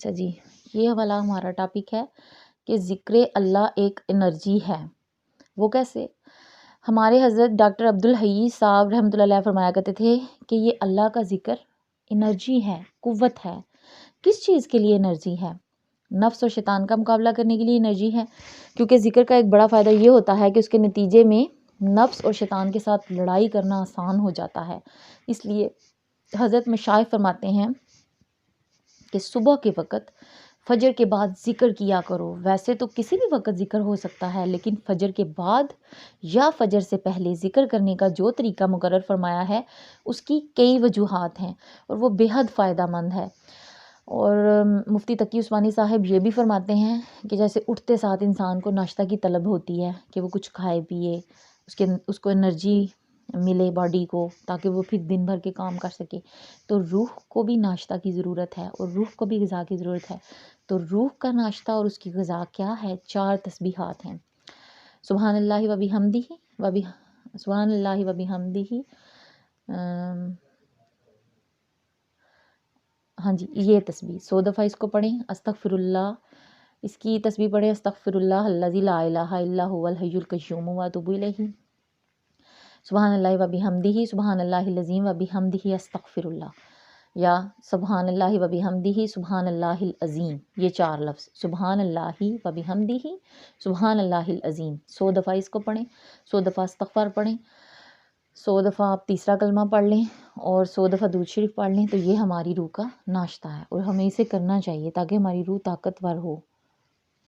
اچھا جی، یہ والا ہمارا ٹاپک ہے کہ ذکر اللہ ایک انرجی ہے۔ وہ کیسے؟ ہمارے حضرت ڈاکٹر عبدالحی صاحب رحمۃ اللہ علیہ فرمایا کرتے تھے کہ یہ اللہ کا ذکر انرجی ہے، قوت ہے۔ کس چیز کے لیے انرجی ہے؟ نفس و شیطان کا مقابلہ کرنے کے لیے انرجی ہے، کیونکہ ذکر کا ایک بڑا فائدہ یہ ہوتا ہے کہ اس کے نتیجے میں نفس اور شیطان کے ساتھ لڑائی کرنا آسان ہو جاتا ہے۔ اس لیے حضرت مشائخ فرماتے ہیں کہ صبح کے وقت فجر کے بعد ذکر کیا کرو۔ ویسے تو کسی بھی وقت ذکر ہو سکتا ہے، لیکن فجر کے بعد یا فجر سے پہلے ذکر کرنے کا جو طریقہ مقرر فرمایا ہے اس کی کئی وجوہات ہیں اور وہ بے حد فائدہ مند ہے۔ اور مفتی تقی عثمانی صاحب یہ بھی فرماتے ہیں کہ جیسے اٹھتے ساتھ انسان کو ناشتہ کی طلب ہوتی ہے کہ وہ کچھ کھائے پیے، اس کو انرجی ملے باڈی کو، تاکہ وہ پھر دن بھر کے کام کر سکے، تو روح کو بھی ناشتہ کی ضرورت ہے اور روح کو بھی غذا کی ضرورت ہے۔ تو روح کا ناشتہ اور اس کی غذا کیا ہے؟ 4 تسبیحات ہیں۔ سبحان اللہ و بحمدہ سبحان اللہ و بحمدہ، ہاں جی یہ تسبیح 100 دفعہ اس کو پڑھیں۔ استغفر اللہ، اس کی تسبیح پڑھیں، استغفر اللہ الذی لا الہ الا هو الحی القیوم واتوب الیہ۔ سبحان اللہ و بحمدہ سبحان اللہ العظیم و بحمدہ استغفر اللہ، یا سبحان اللہ و بحمدہ سبحان اللہ العظیم۔ یہ 4 لفظ سبحان اللہ و بحمدہ سبحان اللہ العظیم 100 دفعہ اس کو پڑھیں، 100 دفعہ استغفار پڑھیں، 100 دفعہ آپ تیسرا کلمہ پڑھ لیں اور 100 دفعہ درود شریف پڑھ لیں، تو یہ ہماری روح کا ناشتہ ہے اور ہمیں اسے کرنا چاہیے تاکہ ہماری روح طاقتور ہو۔